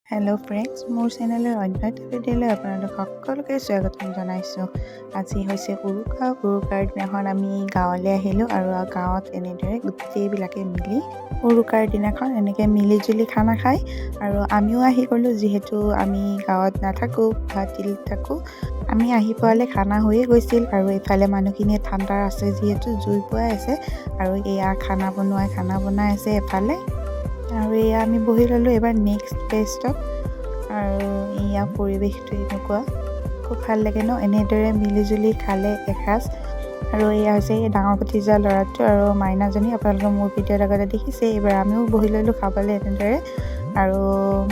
Hello' friends, মোৰ চেনেলৰ অন্য এটা ভিডিঅ'লৈ আপোনালোক সকলোকে স্বাগতম জনাইছোঁ। আজি হৈছে উৰুকাৰ দিনাখন আমি গাঁৱলৈ আহিলোঁ আৰু গাঁৱত এনেদৰে গোটেইবিলাকে মিলি উৰুকাৰ দিনাখন এনেকৈ মিলিজুলি খানা খায়। আৰু আমিও আহি গ'লোঁ, যিহেতু আমি গাঁৱত নাথাকোঁ, গুৱাহাটীত থাকোঁ। আমি আহি পোৱালে খানা হৈয়ে গৈছিল আৰু এইফালে মানুহখিনিয়ে ঠাণ্ডাৰ আছে যিহেতু জুই পুৱাই আছে আৰু এয়া খানা বনাই আছে এফালে। আৰু এয়া আমি বহি ল'লোঁ এবাৰ নেক্সট বেষ্টত। আৰু এয়া পৰিৱেশটো এনেকুৱা খুব ভাল লাগে ন, এনেদৰে মিলিজুলি খালে এসাঁজ। আৰু এয়া হৈছে এই ডাঙৰ ভতিজা ল'ৰাটো আৰু মাইনাজনী, আপোনালোকে মোৰ ভিডিঅ'ৰ লগতে দেখিছে। এইবাৰ আমিও বহি ল'লোঁ খাবলৈ এনেদৰে। আৰু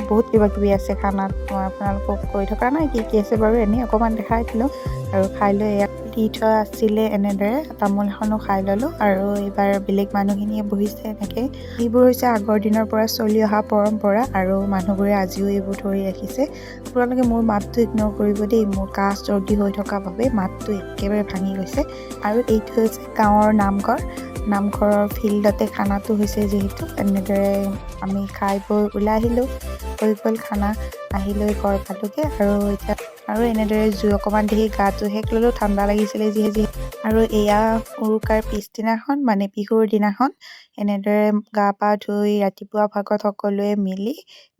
বহুত কিবা কিবি আছে খানাত, মই আপোনালোকক কৈ থকা নাই কি কি আছে বাৰু, এনেই অকণমান দেখাই দিলোঁ। আৰু খাই লৈ এয়া দি থোৱা আছিলে এনেদৰে তামোল এখনো খাই ল'লোঁ। আৰু এইবাৰ বেলেগ মানুহখিনিয়ে বহিছে এনেকৈ। এইবোৰ হৈছে আগৰ দিনৰ পৰা চলি অহা পৰম্পৰা আৰু মানুহবোৰে আজিও এইবোৰ ধৰি ৰাখিছে। আপোনালোকে মোৰ মাতটো ইগন'ৰ কৰিব দেই, মোৰ কাহ চৰ্দি হৈ থকা বাবে মাতটো একেবাৰে ভাঙি গৈছে। আৰু এইটো হৈছে গাঁৱৰ নামঘৰৰ ফিল্ডতে খানাটো হৈছে, যিহেতু এনেদৰে আমি খাই বৈ ওলাই আহিলোঁ। হৈ গ'ল খানা, আহি লৈ ঘৰ পালোঁগৈ। আৰু এনেদৰে জুই অকণমান দেখি গাটো সেক ল'লোঁ, ঠাণ্ডা লাগিছিলে যিহেতু। আৰু এয়া উৰুকাৰ পিছদিনাখন মানে বিহুৰ দিনাখন এনেদৰে গা পা ধুই ৰাতিপুৱা ভাগত সকলোৱে মিলি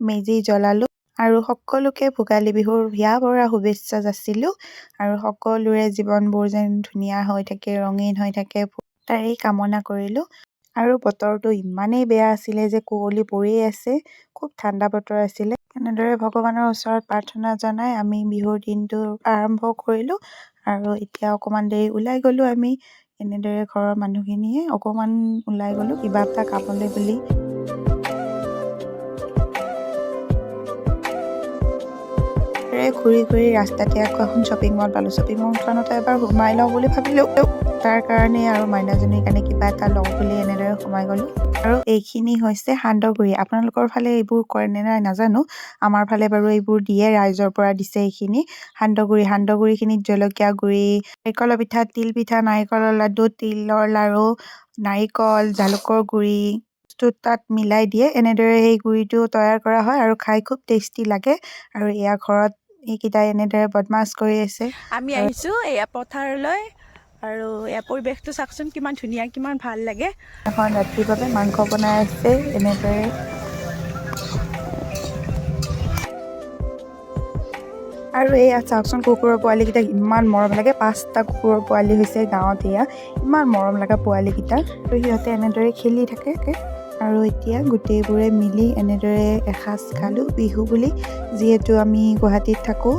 মেজি জ্বলালোঁ আৰু সকলোকে ভোগালী বিহুৰ হিয়া ভৰা শুভেচ্ছা যাচিলোঁ। আৰু সকলোৰে জীৱনবোৰ যেন ধুনীয়া হৈ থাকে, ৰঙীন হৈ থাকে, তাৰেই কামনা কৰিলোঁ। আৰু বতৰটো ইমানেই বেয়া আছিলে যে কুঁৱলী পৰিয়ে আছে, খুব ঠাণ্ডা বতৰ আছিলে। এনেদৰে ভগৱানৰ ওচৰত প্ৰাৰ্থনা জনাই আমি বিহুৰ দিনটো আৰম্ভ কৰিলোঁ। আৰু এতিয়া অকণমান দেৰি ওলাই গ'লোঁ আমি এনেদৰে ঘৰৰ মানুহখিনিয়ে অকণমান ওলাই গ'লোঁ কিবা এটা খাবলৈ বুলি। ঘূৰি ৰাস্তাতে আকৌ এখন শ্বপিং মল পালোঁ। শ্বপিং মলখনতে এবাৰ সোমাই লওঁ বুলি ভাবিলোঁ, তাৰ কাৰণে আৰু মাইনাজনীৰ কাৰণে কিবা এটা লওঁ বুলি এনেদৰে সোমাই গ'লোঁ। আৰু এইখিনি হৈছে সান্দহগুড়ি। আপোনালোকৰ ফালে এইবোৰ কৰে নে নাই নাজানো, আমাৰ ফালে বাৰু এইবোৰ দিয়ে, ৰাইজৰ পৰা দিছে এইখিনি সান্দহগুড়িখিনিত জলকীয়া গুড়ি, নাৰিকলৰ পিঠা, তিল পিঠা, নাৰিকলৰ লাডু, তিলৰ লাড়ু, নাৰিকল, জালুকৰ গুড়ি তাত মিলাই দিয়ে। এনেদৰে সেই গুড়িটো তৈয়াৰ কৰা হয় আৰু খাই খুব টেষ্টি লাগে। আৰু এয়া ঘৰত এইকেইটাই এনেদৰে বদমাছ কৰি আছে। আমি আহিছোঁ এয়া পথাৰলৈ আৰু এয়া পৰিৱেশটো চাওকচোন কিমান ধুনীয়া, কিমান ভাল লাগে। এখন ৰাতিৰ বাবে মাংস বনাই আছে এনেদৰে। আৰু এয়া চাওকচোন কুকুৰৰ পোৱালিকেইটাক ইমান মৰম লাগে। 5টা কুকুৰৰ পোৱালি হৈছে গাঁৱত, এয়া ইমান মৰম লগা পোৱালিকেইটা। আৰু সিহঁতে এনেদৰে খেলি থাকে। আৰু এতিয়া গোটেইবোৰে মিলি এনেদৰে এসাঁজ খালোঁ বিহু বুলি, যিহেতু আমি গুৱাহাটীত থাকোঁ।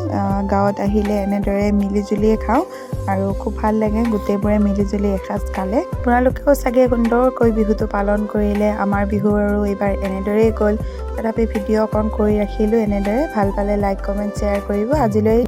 গাঁৱত আহিলে এনেদৰে মিলিজুলিয়ে খাওঁ আৰু খুব ভাল লাগে গোটেইবোৰে মিলিজুলি এসাঁজ খালে। আপোনালোকেও চাগে সুন্দৰকৈ বিহুটো পালন কৰিলে। আমাৰ বিহু আৰু এইবাৰ এনেদৰেই গ'ল, তথাপি ভিডিঅ' অকণ কৰি ৰাখিলোঁ এনেদৰে। ভাল পালে লাইক কমেণ্ট শ্বেয়াৰ কৰিব। আজিলৈ